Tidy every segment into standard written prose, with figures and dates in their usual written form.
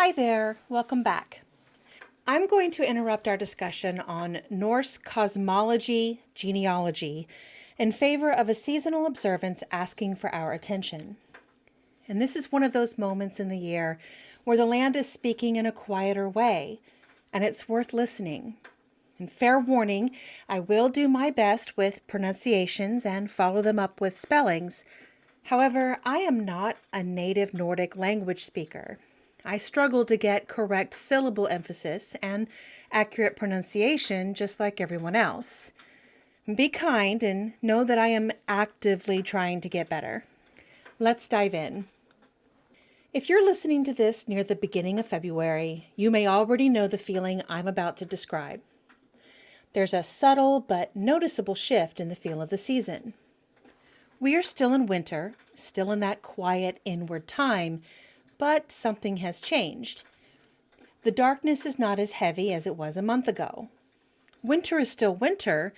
Hi there, welcome back. I'm going to interrupt our discussion on Norse cosmology genealogy in favor of a seasonal observance asking for our attention. And this is one of those moments in the year where the land is speaking in a quieter way, and it's worth listening. And fair warning, I will do my best with pronunciations and follow them up with spellings. However, I am not a native Nordic language speaker. I struggle to get correct syllable emphasis and accurate pronunciation just like everyone else. Be kind and know that I am actively trying to get better. Let's dive in. If you're listening to this near the beginning of February, you may already know the feeling I'm about to describe. There's a subtle but noticeable shift in the feel of the season. We are still in winter, still in that quiet inward time, but something has changed. The darkness is not as heavy as it was a month ago. Winter is still winter,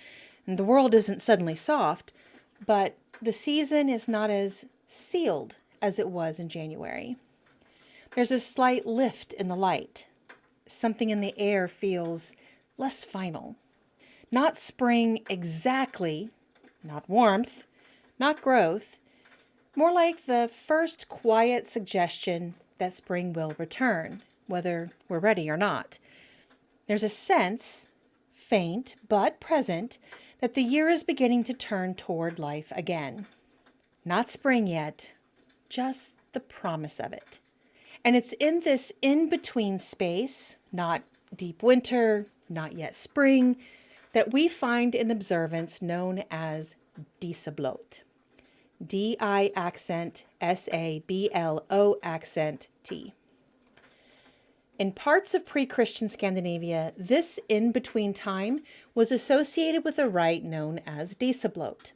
and the world isn't suddenly soft, but the season is not as sealed as it was in January. There's a slight lift in the light. Something in the air feels less final. Not spring exactly, not warmth, not growth, more like the first quiet suggestion that spring will return, whether we're ready or not. There's a sense, faint but present, that the year is beginning to turn toward life again. Not spring yet, just the promise of it. And it's in this in-between space, not deep winter, not yet spring, that we find an observance known as Dísablót. D-I accent S-A-B-L-O accent T. In parts of pre-Christian Scandinavia, this in-between time was associated with a rite known as Dísablót,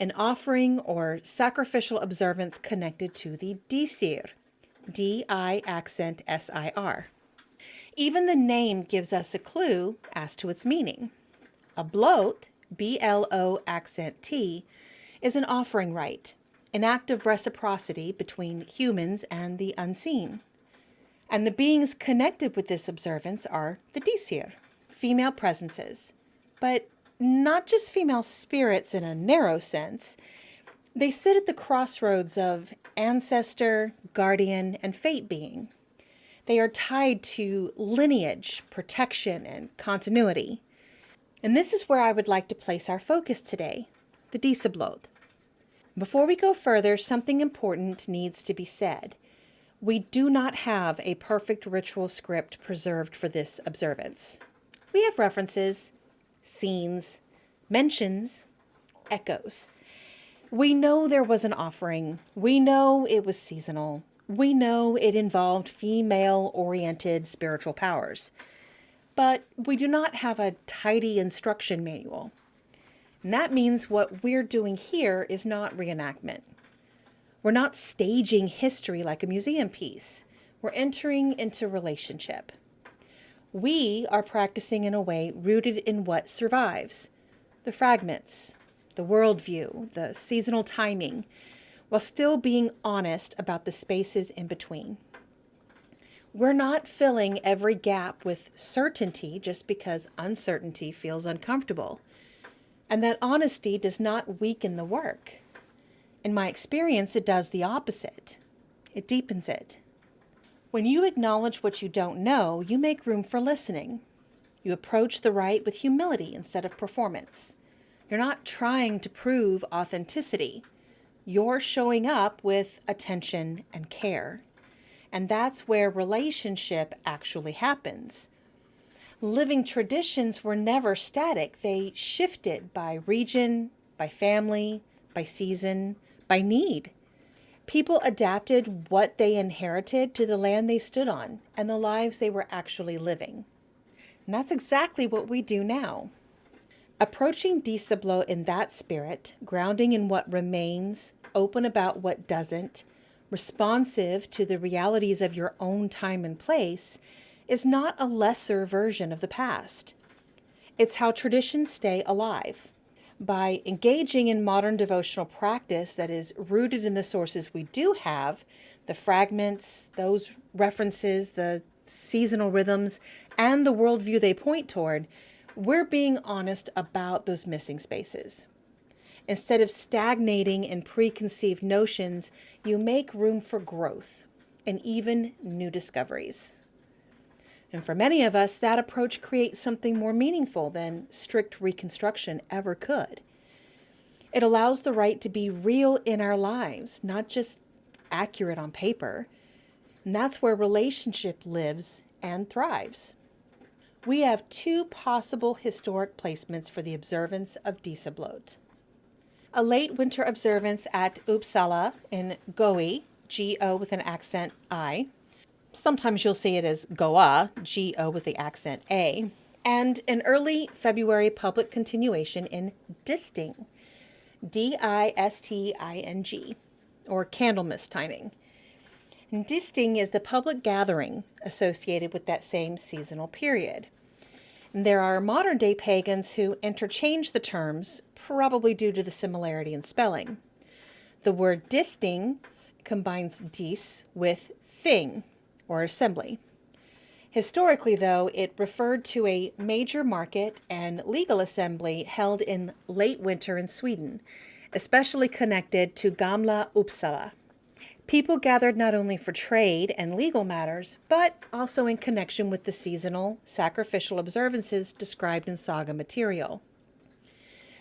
an offering or sacrificial observance connected to the Disir, D-I accent S-I-R. Even the name gives us a clue as to its meaning. A blót, B-L-O accent T, is an offering rite, an act of reciprocity between humans and the unseen. And the beings connected with this observance are the Disir, female presences, but not just female spirits in a narrow sense. They sit at the crossroads of ancestor, guardian, and fate being. They are tied to lineage, protection, and continuity. And this is where I would like to place our focus today, the Dísablót. Before we go further, something important needs to be said. We do not have a perfect ritual script preserved for this observance. We have references, scenes, mentions, echoes. We know there was an offering. We know it was seasonal. We know it involved female-oriented spiritual powers. But we do not have a tidy instruction manual. And that means what we're doing here is not reenactment. We're not staging history like a museum piece. We're entering into relationship. We are practicing in a way rooted in what survives, the fragments, the worldview, the seasonal timing, while still being honest about the spaces in between. We're not filling every gap with certainty just because uncertainty feels uncomfortable. And that honesty does not weaken the work. In my experience, it does the opposite. It deepens it. When you acknowledge what you don't know, you make room for listening. You approach the rite with humility instead of performance. You're not trying to prove authenticity. You're showing up with attention and care. And that's where relationship actually happens. Living traditions were never static. They shifted by region, by family, by season, by need. People adapted what they inherited to the land they stood on and the lives they were actually living. And that's exactly what we do now. Approaching Dísablót in that spirit, grounding in what remains, open about what doesn't, responsive to the realities of your own time and place, is not a lesser version of the past. It's how traditions stay alive. By engaging in modern devotional practice that is rooted in the sources we do have, the fragments, those references, the seasonal rhythms, and the worldview they point toward, we're being honest about those missing spaces. Instead of stagnating in preconceived notions, you make room for growth and even new discoveries. And for many of us, that approach creates something more meaningful than strict reconstruction ever could. It allows the right to be real in our lives, not just accurate on paper. And that's where relationship lives and thrives. We have two possible historic placements for the observance of Dísablót. A late winter observance at Uppsala in Goi, G-O with an accent I. Sometimes you'll see it as Goa, G-O with the accent A. And an early February public continuation in Disting, D-I-S-T-I-N-G, or Candlemas timing. And Disting is the public gathering associated with that same seasonal period. And there are modern-day pagans who interchange the terms, probably due to the similarity in spelling. The word disting combines dis with thing, or assembly. Historically, though, it referred to a major market and legal assembly held in late winter in Sweden, especially connected to Gamla Uppsala. People gathered not only for trade and legal matters, but also in connection with the seasonal sacrificial observances described in saga material.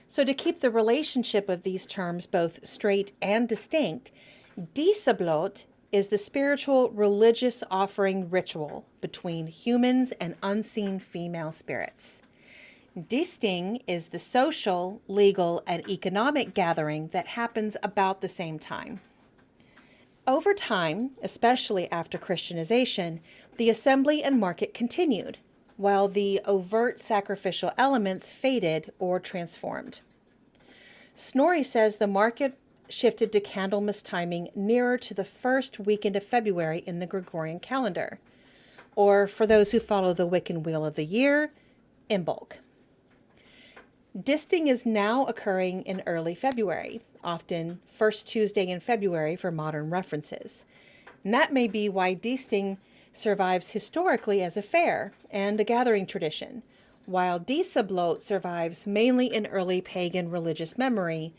So to keep the relationship of these terms both straight and distinct, Dísablót is the spiritual religious offering ritual between humans and unseen female spirits. Disting is the social, legal, and economic gathering that happens about the same time. Over time, especially after Christianization, the assembly and market continued, while the overt sacrificial elements faded or transformed. Snorri says the market shifted to Candlemas timing nearer to the first weekend of February in the Gregorian calendar, or for those who follow the Wiccan wheel of the year, Imbolc. Disting is now occurring in early February, often first Tuesday in February for modern references. And that may be why Disting survives historically as a fair and a gathering tradition, while Dísablót survives mainly in early pagan religious memory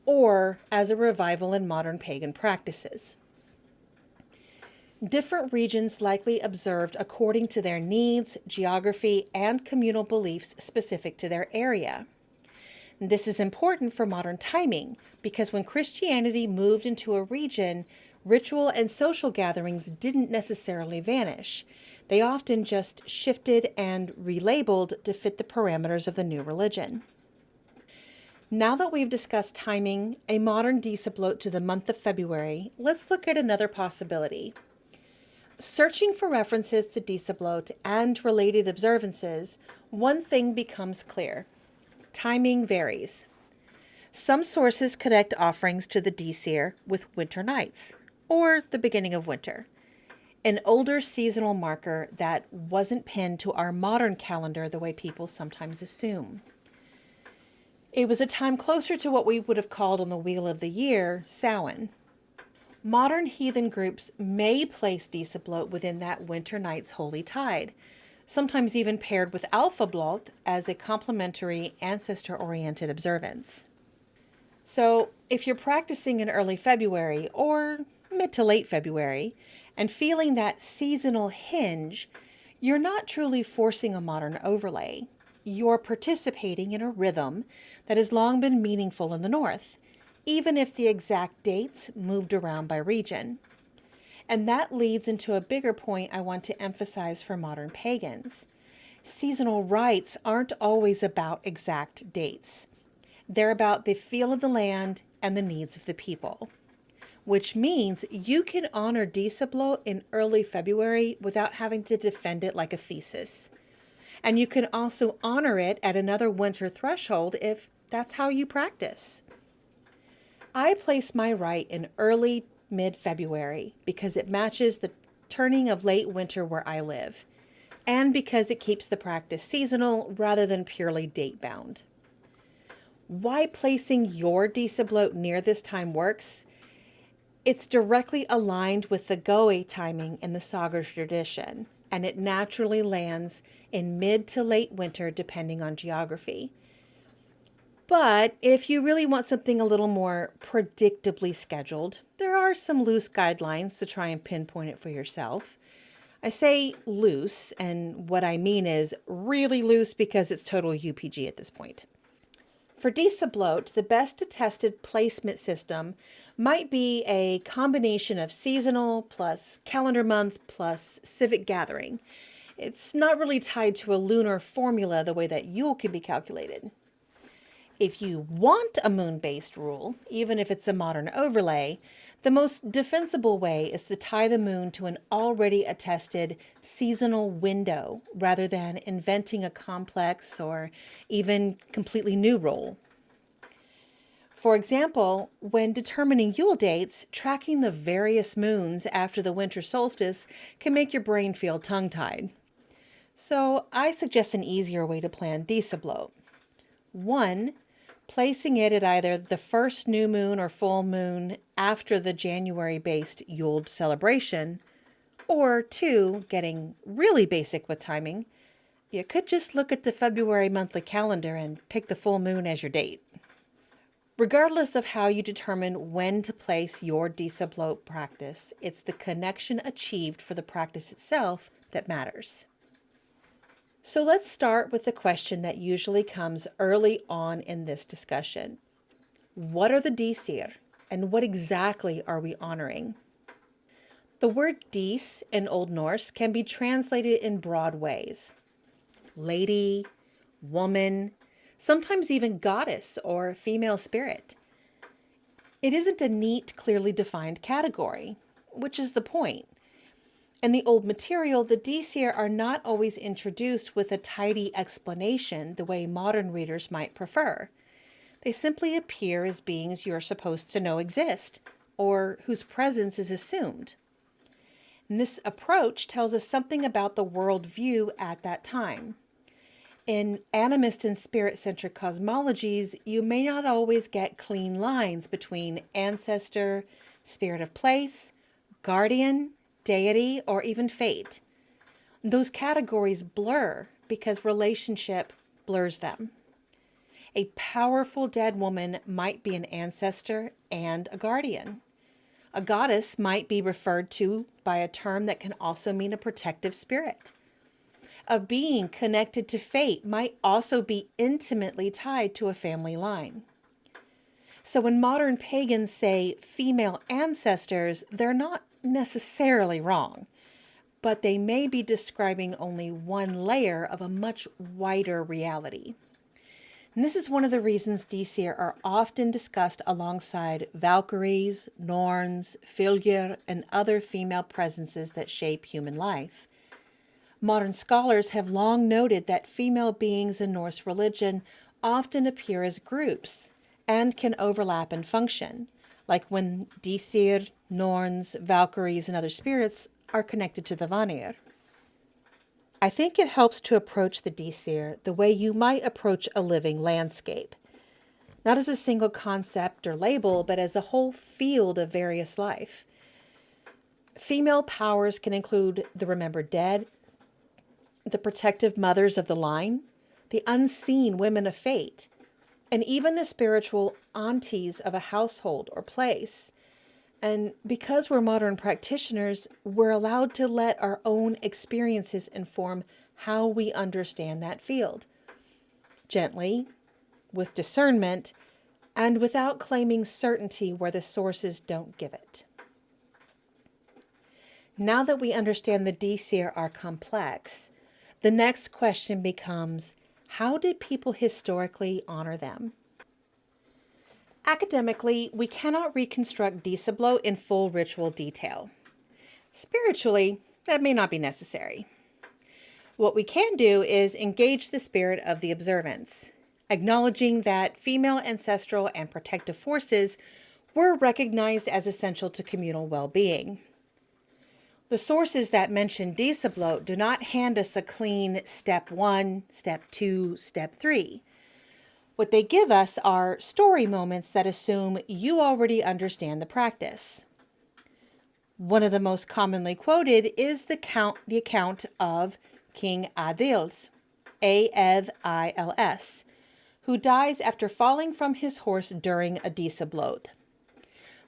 or as a revival in modern pagan practices. Different regions likely observed according to their needs, geography, and communal beliefs specific to their area. This is important for modern timing because when Christianity moved into a region, ritual and social gatherings didn't necessarily vanish. They often just shifted and relabeled to fit the parameters of the new religion. Now that we've discussed timing a modern Dísablót to the month of February, let's look at another possibility. Searching for references to Dísablót and related observances, one thing becomes clear. Timing varies. Some sources connect offerings to the Dísir with winter nights, or the beginning of winter, an older seasonal marker that wasn't pinned to our modern calendar the way people sometimes assume. It was a time closer to what we would have called on the wheel of the year, Samhain. Modern heathen groups may place Dísablót within that winter night's holy tide, sometimes even paired with Alfablót as a complementary ancestor-oriented observance. So if you're practicing in early February or mid to late February and feeling that seasonal hinge, you're not truly forcing a modern overlay. You're participating in a rhythm that has long been meaningful in the North, even if the exact dates moved around by region. And that leads into a bigger point I want to emphasize for modern pagans. Seasonal rites aren't always about exact dates. They're about the feel of the land and the needs of the people, which means you can honor Dísablót in early February without having to defend it like a thesis. And you can also honor it at another winter threshold if that's how you practice. I place my rite in early mid-February because it matches the turning of late winter where I live, and because it keeps the practice seasonal rather than purely date-bound. Why placing your Dísablót near this time works? It's directly aligned with the Goe timing in the Saga tradition, and it naturally lands in mid to late winter depending on geography. But if you really want something a little more predictably scheduled, there are some loose guidelines to try and pinpoint it for yourself. I say loose, and what I mean is really loose because it's total UPG at this point. For Dísablót, the best attested placement system might be a combination of seasonal plus calendar month plus civic gathering. It's not really tied to a lunar formula the way that Yule can be calculated. If you want a moon-based rule, even if it's a modern overlay, the most defensible way is to tie the moon to an already attested seasonal window rather than inventing a complex or even completely new rule. For example, when determining Yule dates, tracking the various moons after the winter solstice can make your brain feel tongue-tied. So I suggest an easier way to plan Dísablót. 1. Placing it at either the first new moon or full moon after the January-based Yule celebration, or 2, getting really basic with timing, you could just look at the February monthly calendar and pick the full moon as your date. Regardless of how you determine when to place your Dísablót practice, it's the connection achieved for the practice itself that matters. So let's start with the question that usually comes early on in this discussion. What are the Dísir, and what exactly are we honoring? The word Dís in Old Norse can be translated in broad ways. Lady, woman, sometimes even goddess or female spirit. It isn't a neat, clearly defined category, which is the point. In the old material, the Dísir are not always introduced with a tidy explanation the way modern readers might prefer. They simply appear as beings you're supposed to know exist, or whose presence is assumed. And this approach tells us something about the worldview at that time. In animist and spirit-centric cosmologies, you may not always get clean lines between ancestor, spirit of place, guardian, deity, or even fate. Those categories blur because relationship blurs them. A powerful dead woman might be an ancestor and a guardian. A goddess might be referred to by a term that can also mean a protective spirit. A being connected to fate might also be intimately tied to a family line. So when modern pagans say female ancestors, they're not necessarily wrong, but they may be describing only one layer of a much wider reality. And this is one of the reasons Dísir are often discussed alongside Valkyries, Norns, Fylgjur, and other female presences that shape human life. Modern scholars have long noted that female beings in Norse religion often appear as groups and can overlap in function, like when Dísir, Norns, Valkyries, and other spirits are connected to the Vanir. I think it helps to approach the Dísir the way you might approach a living landscape, not as a single concept or label, but as a whole field of various life. Female powers can include the remembered dead, the protective mothers of the line, the unseen women of fate, and even the spiritual aunties of a household or place. And because we're modern practitioners, we're allowed to let our own experiences inform how we understand that field. Gently, with discernment, and without claiming certainty where the sources don't give it. Now that we understand the Dísir are complex, the next question becomes, how did people historically honor them? Academically, we cannot reconstruct Dísablót in full ritual detail. Spiritually, that may not be necessary. What we can do is engage the spirit of the observance, acknowledging that female ancestral and protective forces were recognized as essential to communal well-being. The sources that mention Dísablót do not hand us a clean step 1, step 2, step 3. What they give us are story moments that assume you already understand the practice. One of the most commonly quoted is the account of King Adils, Aedils, who dies after falling from his horse during a Dísablót.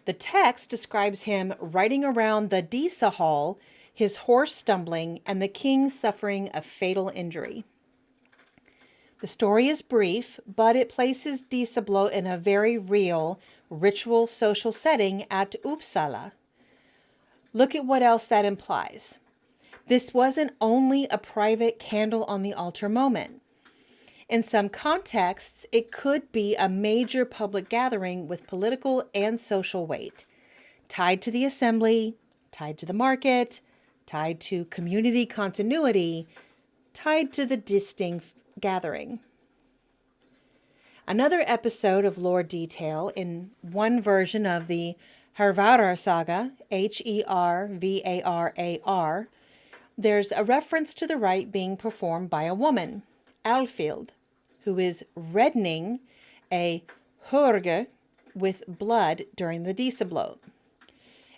The text describes him riding around the Dísa hall, his horse stumbling, and the king suffering a fatal injury. The story is brief, but it places Dísablót in a very real, ritual social setting at Uppsala. Look at what else that implies. This wasn't only a private candle on the altar moment. In some contexts, it could be a major public gathering with political and social weight, tied to the assembly, tied to the market, tied to community continuity, tied to the distinct gathering. Another episode of lore detail in one version of the Hervarar saga, Hervarar, there's a reference to the rite being performed by a woman, Alfhild, who is reddening a hörger with blood during the Dísablót.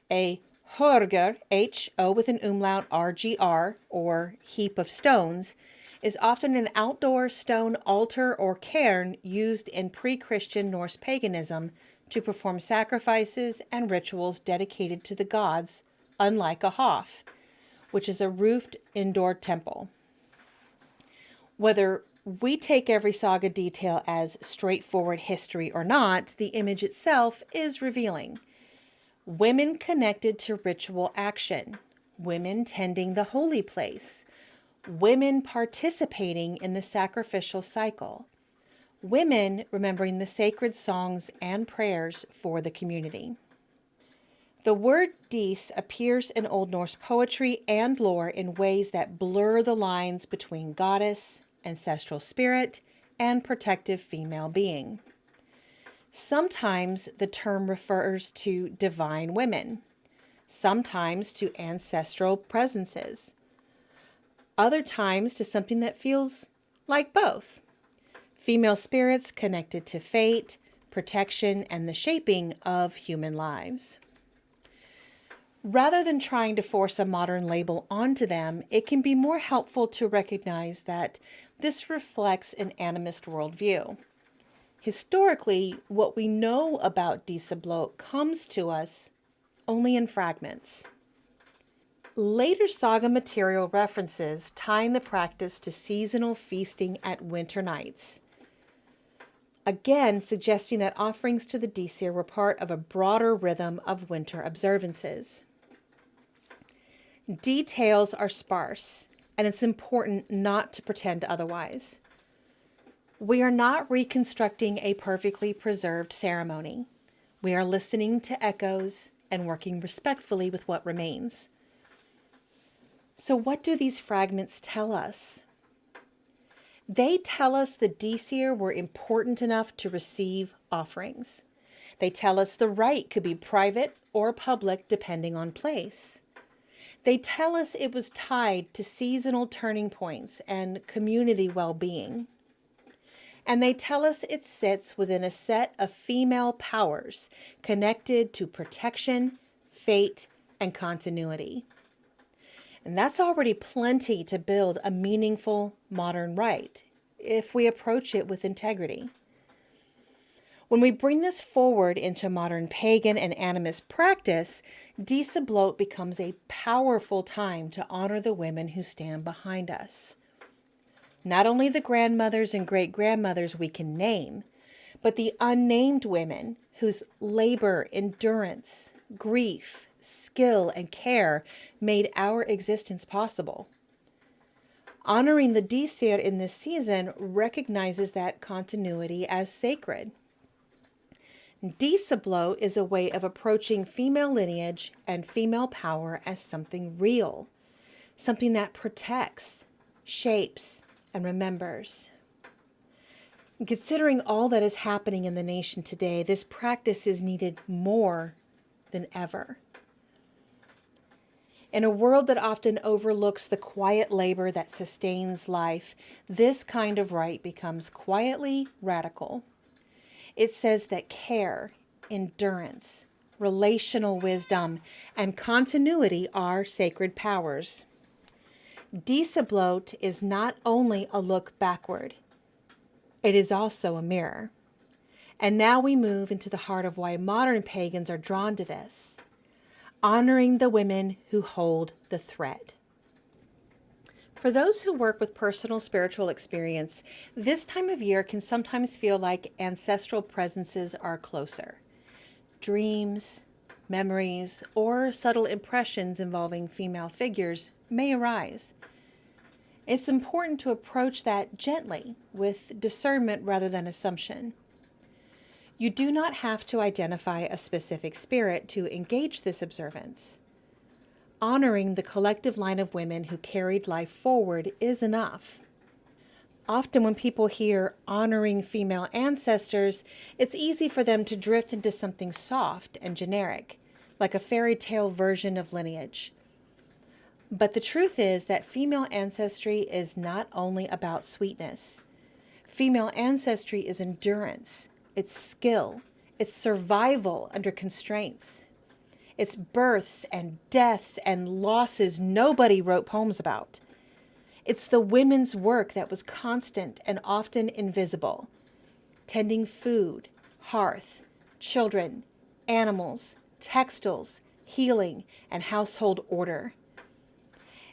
A hörger, H-O with an umlaut, R-G-R, or heap of stones, is often an outdoor stone altar or cairn used in pre-Christian Norse paganism to perform sacrifices and rituals dedicated to the gods, unlike a hof, which is a roofed indoor temple. Whether we take every saga detail as straightforward history or not, the image itself is revealing. Women connected to ritual action, women tending the holy place, women participating in the sacrificial cycle, women remembering the sacred songs and prayers for the community. The word Dís appears in Old Norse poetry and lore in ways that blur the lines between goddess, ancestral spirit, and protective female being. Sometimes the term refers to divine women, sometimes to ancestral presences, other times to something that feels like both. Female spirits connected to fate, protection, and the shaping of human lives. Rather than trying to force a modern label onto them, it can be more helpful to recognize that this reflects an animist worldview. Historically, what we know about Dísablót comes to us only in fragments. Later saga material references tying the practice to seasonal feasting at winter nights, again suggesting that offerings to the Dísir were part of a broader rhythm of winter observances. Details are sparse, and it's important not to pretend otherwise. We are not reconstructing a perfectly preserved ceremony. We are listening to echoes and working respectfully with what remains. So what do these fragments tell us? They tell us the Dísir were important enough to receive offerings. They tell us the rite could be private or public depending on place. They tell us it was tied to seasonal turning points and community well-being. And they tell us it sits within a set of female powers connected to protection, fate, and continuity. And that's already plenty to build a meaningful modern rite if we approach it with integrity. When we bring this forward into modern pagan and animist practice, Dísablót becomes a powerful time to honor the women who stand behind us. Not only the grandmothers and great-grandmothers we can name, but the unnamed women whose labor, endurance, grief, skill, and care made our existence possible. Honoring the Dísir in this season recognizes that continuity as sacred. Dísablót is a way of approaching female lineage and female power as something real, something that protects, shapes, and remembers. Considering all that is happening in the nation today, this practice is needed more than ever. In a world that often overlooks the quiet labor that sustains life, this kind of rite becomes quietly radical. It says that care, endurance, relational wisdom, and continuity are sacred powers. Dísablót is not only a look backward, it is also a mirror. And now we move into the heart of why modern pagans are drawn to this, honoring the women who hold the thread. For those who work with personal spiritual experience, this time of year can sometimes feel like ancestral presences are closer. Dreams, memories, or subtle impressions involving female figures may arise. It's important to approach that gently, with discernment rather than assumption. You do not have to identify a specific spirit to engage this observance. Honoring the collective line of women who carried life forward is enough. Often when people hear honoring female ancestors, it's easy for them to drift into something soft and generic, like a fairy tale version of lineage. But the truth is that female ancestry is not only about sweetness. Female ancestry is endurance, it's skill, it's survival under constraints. It's births and deaths and losses nobody wrote poems about. It's the women's work that was constant and often invisible. Tending food, hearth, children, animals, textiles, healing, and household order.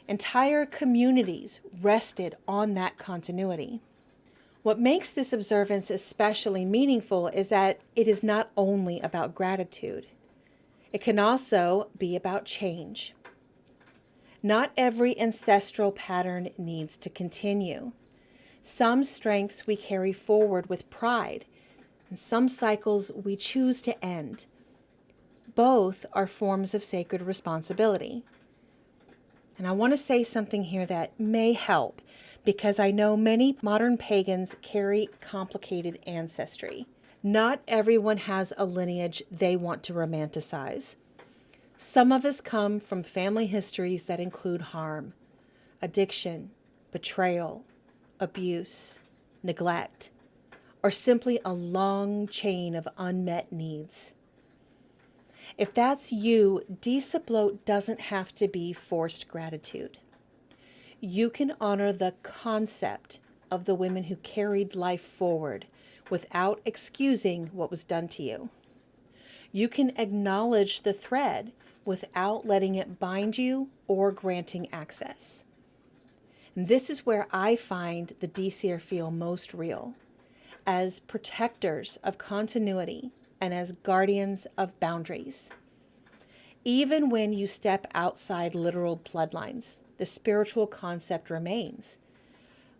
Entire communities rested on that continuity. What makes this observance especially meaningful is that it is not only about gratitude. It can also be about change. Not every ancestral pattern needs to continue. Some strengths we carry forward with pride, and some cycles we choose to end. Both are forms of sacred responsibility. And I want to say something here that may help, because I know many modern pagans carry complicated ancestry. Not everyone has a lineage they want to romanticize. Some of us come from family histories that include harm, addiction, betrayal, abuse, neglect, or simply a long chain of unmet needs. If that's you, Dísablót doesn't have to be forced gratitude. You can honor the concept of the women who carried life forward without excusing what was done to you. You can acknowledge the thread without letting it bind you or granting access. And this is where I find the Dísir feel most real, as protectors of continuity and as guardians of boundaries. Even when you step outside literal bloodlines, the spiritual concept remains.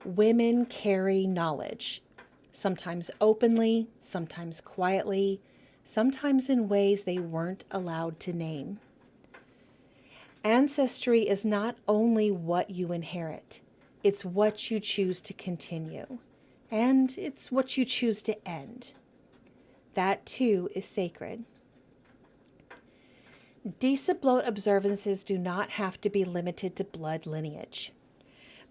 Women carry knowledge, sometimes openly, sometimes quietly, sometimes in ways they weren't allowed to name. Ancestry is not only what you inherit, it's what you choose to continue, and it's what you choose to end. That too is sacred. Dísablót observances do not have to be limited to blood lineage.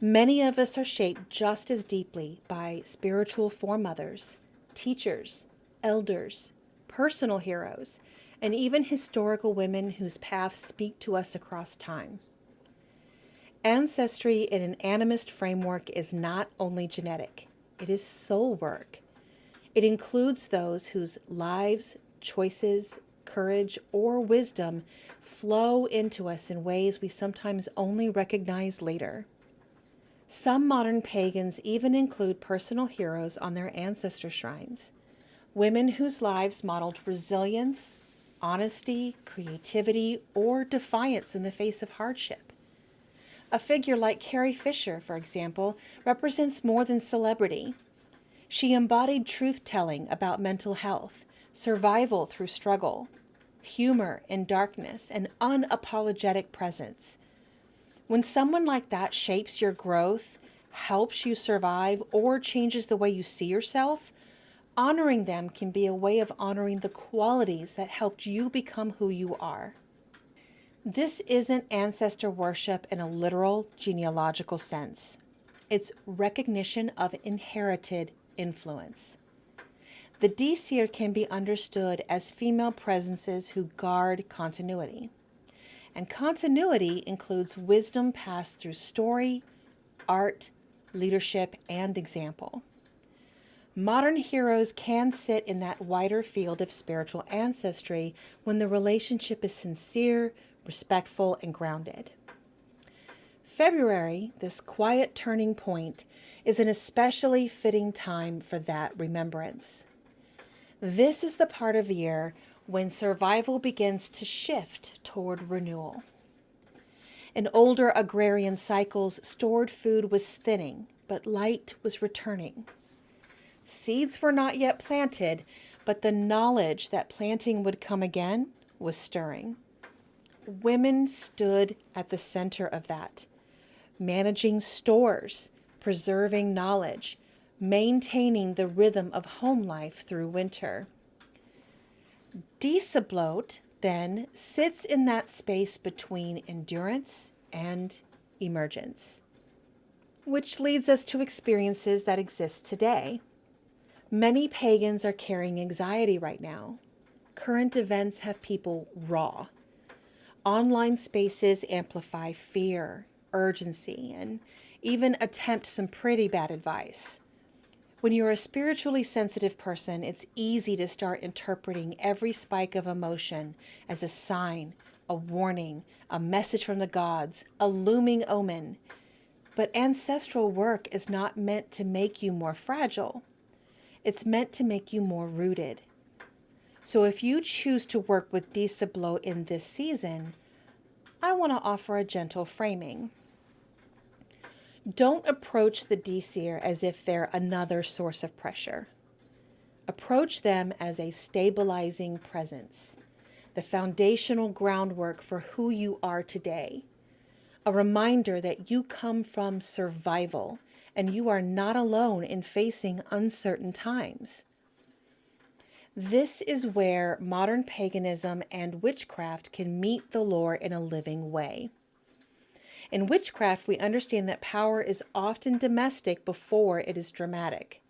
Many of us are shaped just as deeply by spiritual foremothers, teachers, elders, personal heroes, and even historical women whose paths speak to us across time. Ancestry in an animist framework is not only genetic, it is soul work. It includes those whose lives, choices, courage, or wisdom flow into us in ways we sometimes only recognize later. Some modern pagans even include personal heroes on their ancestor shrines, women whose lives modeled resilience, honesty, creativity, or defiance in the face of hardship. A figure like Carrie Fisher, for example, represents more than celebrity. She embodied truth-telling about mental health, survival through struggle, humor in darkness, and unapologetic presence. When someone like that shapes your growth, helps you survive, or changes the way you see yourself, honoring them can be a way of honoring the qualities that helped you become who you are. This isn't ancestor worship in a literal genealogical sense. It's recognition of inherited influence. The Dísir can be understood as female presences who guard continuity. And continuity includes wisdom passed through story, art, leadership, and example. Modern heroes can sit in that wider field of spiritual ancestry when the relationship is sincere, respectful, and grounded. February, this quiet turning point, is an especially fitting time for that remembrance. This is the part of the year when survival begins to shift toward renewal. In older agrarian cycles, stored food was thinning, but light was returning. Seeds were not yet planted, but the knowledge that planting would come again was stirring. Women stood at the center of that, managing stores, preserving knowledge, maintaining the rhythm of home life through winter. Dísablót, then, sits in that space between endurance and emergence, which leads us to experiences that exist today. Many pagans are carrying anxiety right now. Current events have people raw. Online spaces amplify fear, urgency, and even attempt some pretty bad advice. When you're a spiritually sensitive person, it's easy to start interpreting every spike of emotion as a sign, a warning, a message from the gods, a looming omen. But ancestral work is not meant to make you more fragile. It's meant to make you more rooted. So if you choose to work with Dísablót in this season, I want to offer a gentle framing. Don't approach the Dísir as if they're another source of pressure. Approach them as a stabilizing presence, the foundational groundwork for who you are today, a reminder that you come from survival and you are not alone in facing uncertain times. This is where modern paganism and witchcraft can meet the lore in a living way. In witchcraft, we understand that power is often domestic before it is dramatic.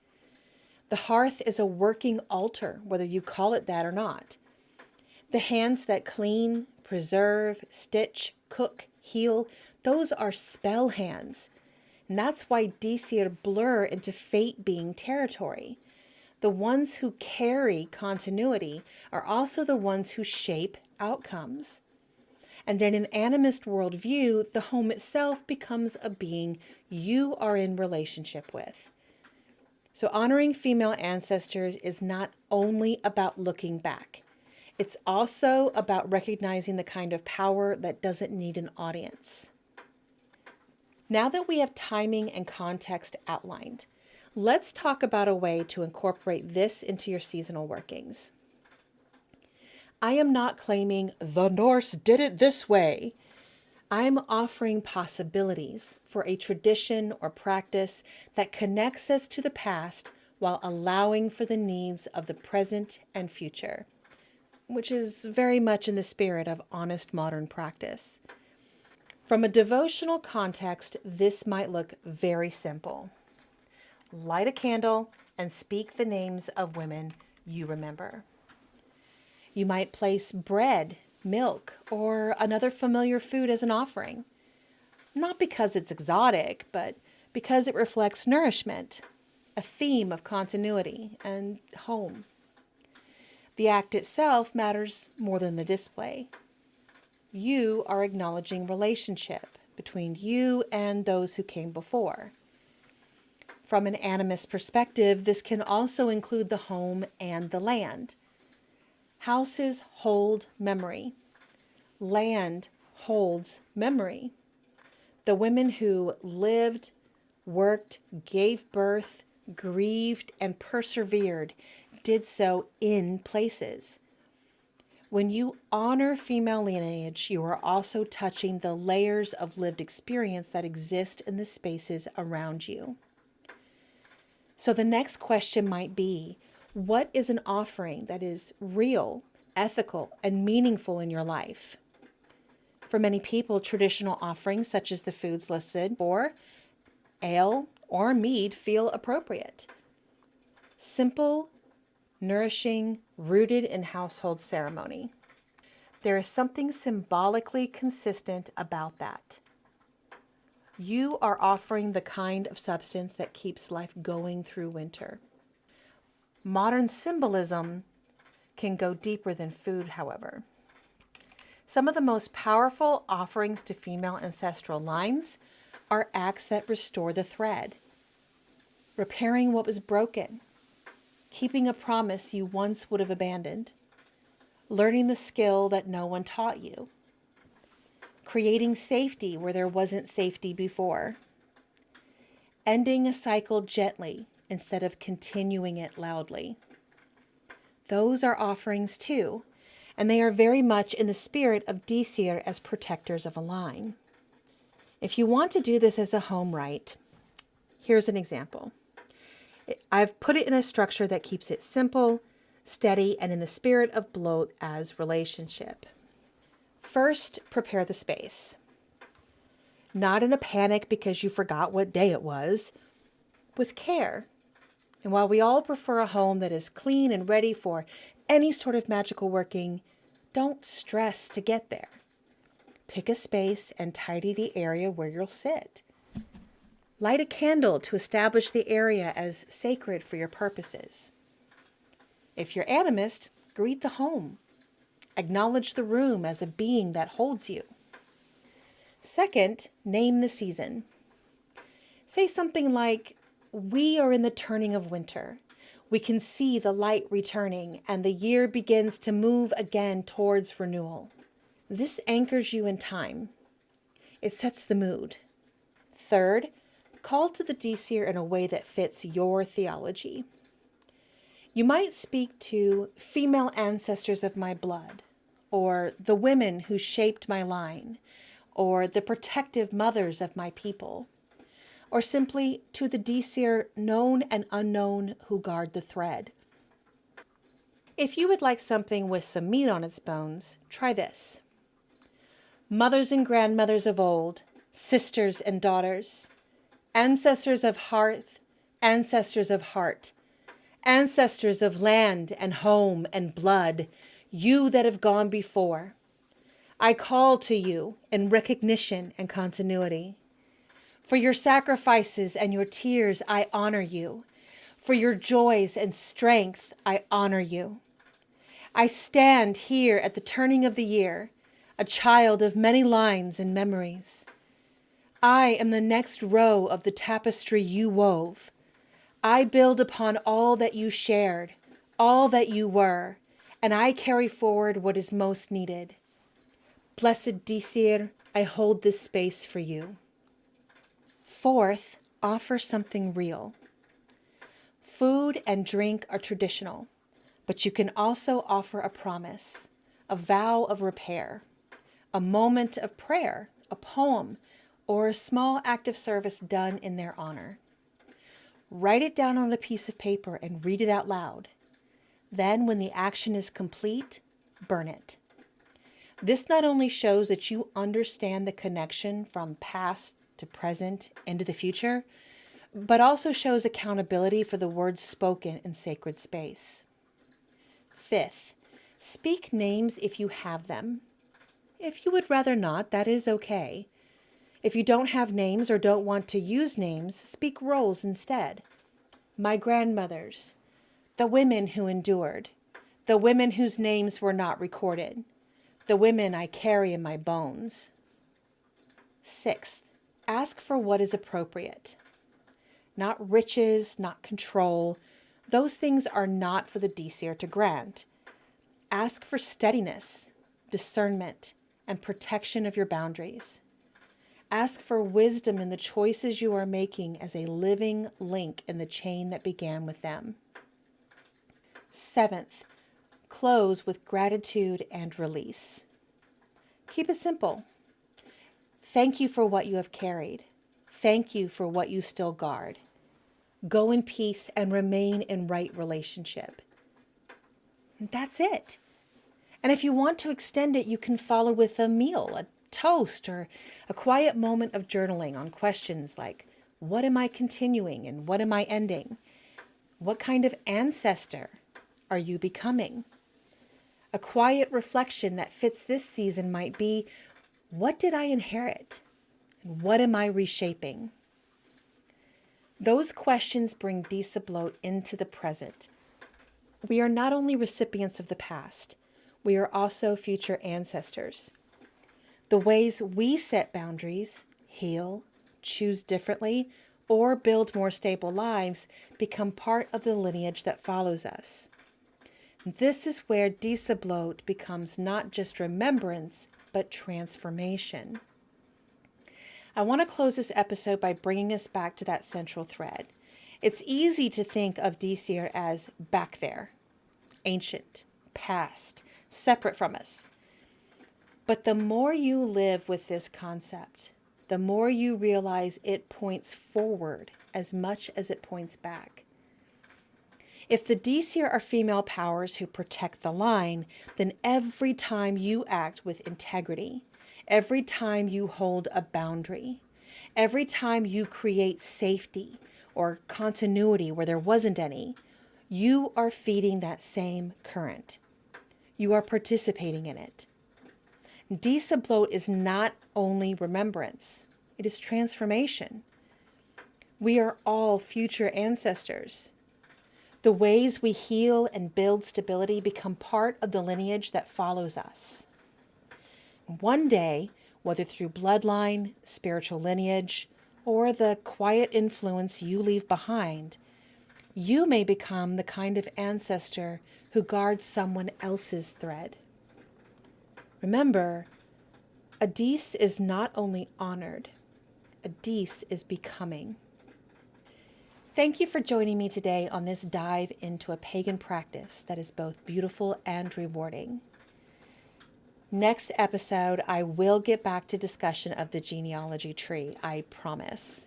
The hearth is a working altar, whether you call it that or not. The hands that clean, preserve, stitch, cook, heal, those are spell hands. And that's why Dísir blur into fate being territory. The ones who carry continuity are also the ones who shape outcomes. And in an animist worldview, the home itself becomes a being you are in relationship with. So honoring female ancestors is not only about looking back. It's also about recognizing the kind of power that doesn't need an audience. Now that we have timing and context outlined, let's talk about a way to incorporate this into your seasonal workings. I am not claiming the Norse did it this way. I'm offering possibilities for a tradition or practice that connects us to the past while allowing for the needs of the present and future, which is very much in the spirit of honest modern practice. From a devotional context, this might look very simple. Light a candle and speak the names of women you remember. You might place bread, milk, or another familiar food as an offering. Not because it's exotic, but because it reflects nourishment, a theme of continuity and home. The act itself matters more than the display. You are acknowledging relationship between you and those who came before. From an animist perspective, this can also include the home and the land. Houses hold memory. Land holds memory. The women who lived, worked, gave birth, grieved, and persevered did so in places. When you honor female lineage, you are also touching the layers of lived experience that exist in the spaces around you. So the next question might be, what is an offering that is real, ethical, and meaningful in your life? For many people, traditional offerings such as the foods listed, or ale or mead, feel appropriate. Simple, nourishing, rooted in household ceremony. There is something symbolically consistent about that. You are offering the kind of substance that keeps life going through winter. Modern symbolism can go deeper than food, however. Some of the most powerful offerings to female ancestral lines are acts that restore the thread, repairing what was broken, keeping a promise you once would have abandoned, learning the skill that no one taught you, creating safety where there wasn't safety before, ending a cycle gently instead of continuing it loudly. Those are offerings too, and they are very much in the spirit of Disir as protectors of a line. If you want to do this as a home rite, here's an example. I've put it in a structure that keeps it simple, steady, and in the spirit of Blót as relationship. First, prepare the space. Not in a panic because you forgot what day it was, with care. And while we all prefer a home that is clean and ready for any sort of magical working, don't stress to get there. Pick a space and tidy the area where you'll sit. Light a candle to establish the area as sacred for your purposes. If you're animist, greet the home. Acknowledge the room as a being that holds you. Second, name the season. Say something like, "We are in the turning of winter. We can see the light returning, and the year begins to move again towards renewal." This anchors you in time. It sets the mood. Third, call to the Disir in a way that fits your theology. You might speak to female ancestors of my blood, or the women who shaped my line, or the protective mothers of my people, or simply to the Disir known and unknown who guard the thread. If you would like something with some meat on its bones, try this. Mothers and grandmothers of old, sisters and daughters, ancestors of hearth, ancestors of heart, ancestors of land and home and blood, you that have gone before, I call to you in recognition and continuity. For your sacrifices and your tears, I honor you. For your joys and strength, I honor you. I stand here at the turning of the year, a child of many lines and memories. I am the next row of the tapestry you wove. I build upon all that you shared, all that you were, and I carry forward what is most needed. Blessed Disir, I hold this space for you. Fourth, offer something real. Food and drink are traditional, but you can also offer a promise, a vow of repair, a moment of prayer, a poem, or a small act of service done in their honor. Write it down on a piece of paper and read it out loud. Then, when the action is complete, burn it. This not only shows that you understand the connection from past to present into the future, but also shows accountability for the words spoken in sacred space. Fifth, speak names if you have them. If you would rather not, that is okay. If you don't have names or don't want to use names, speak roles instead. My grandmothers, the women who endured, the women whose names were not recorded, the women I carry in my bones. Sixth, ask for what is appropriate. Not riches, not control. Those things are not for the Disir to grant. Ask for steadiness, discernment, and protection of your boundaries. Ask for wisdom in the choices you are making as a living link in the chain that began with them. Seventh, close with gratitude and release. Keep it simple. Thank you for what you have carried. Thank you for what you still guard. Go in peace and remain in right relationship. That's it. And if you want to extend it, you can follow with a meal, a toast, or a quiet moment of journaling on questions like, what am I continuing and what am I ending? What kind of ancestor are you becoming? A quiet reflection that fits this season might be, what did I inherit? And what am I reshaping? Those questions bring Dísablót into the present. We are not only recipients of the past, we are also future ancestors. The ways we set boundaries, heal, choose differently, or build more stable lives become part of the lineage that follows us. This is where Dísablót becomes not just remembrance, but transformation. I want to close this episode by bringing us back to that central thread. It's easy to think of Dísir as back there, ancient, past, separate from us. But the more you live with this concept, the more you realize it points forward as much as it points back. If the Dísir are female powers who protect the line, then every time you act with integrity, every time you hold a boundary, every time you create safety or continuity where there wasn't any, you are feeding that same current. You are participating in it. Dísablót is not only remembrance, it is transformation. We are all future ancestors. The ways we heal and build stability become part of the lineage that follows us. One day, whether through bloodline, spiritual lineage, or the quiet influence you leave behind, you may become the kind of ancestor who guards someone else's thread. Remember, a Dís is not only honored, a Dís is becoming. Thank you for joining me today on this dive into a pagan practice that is both beautiful and rewarding. Next episode, I will get back to discussion of the genealogy tree, I promise.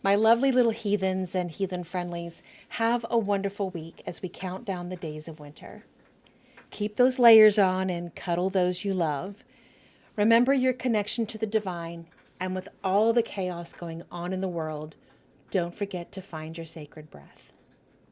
My lovely little heathens and heathen friendlies, have a wonderful week as we count down the days of winter. Keep those layers on and cuddle those you love. Remember your connection to the divine, and with all the chaos going on in the world, don't forget to find your sacred breath.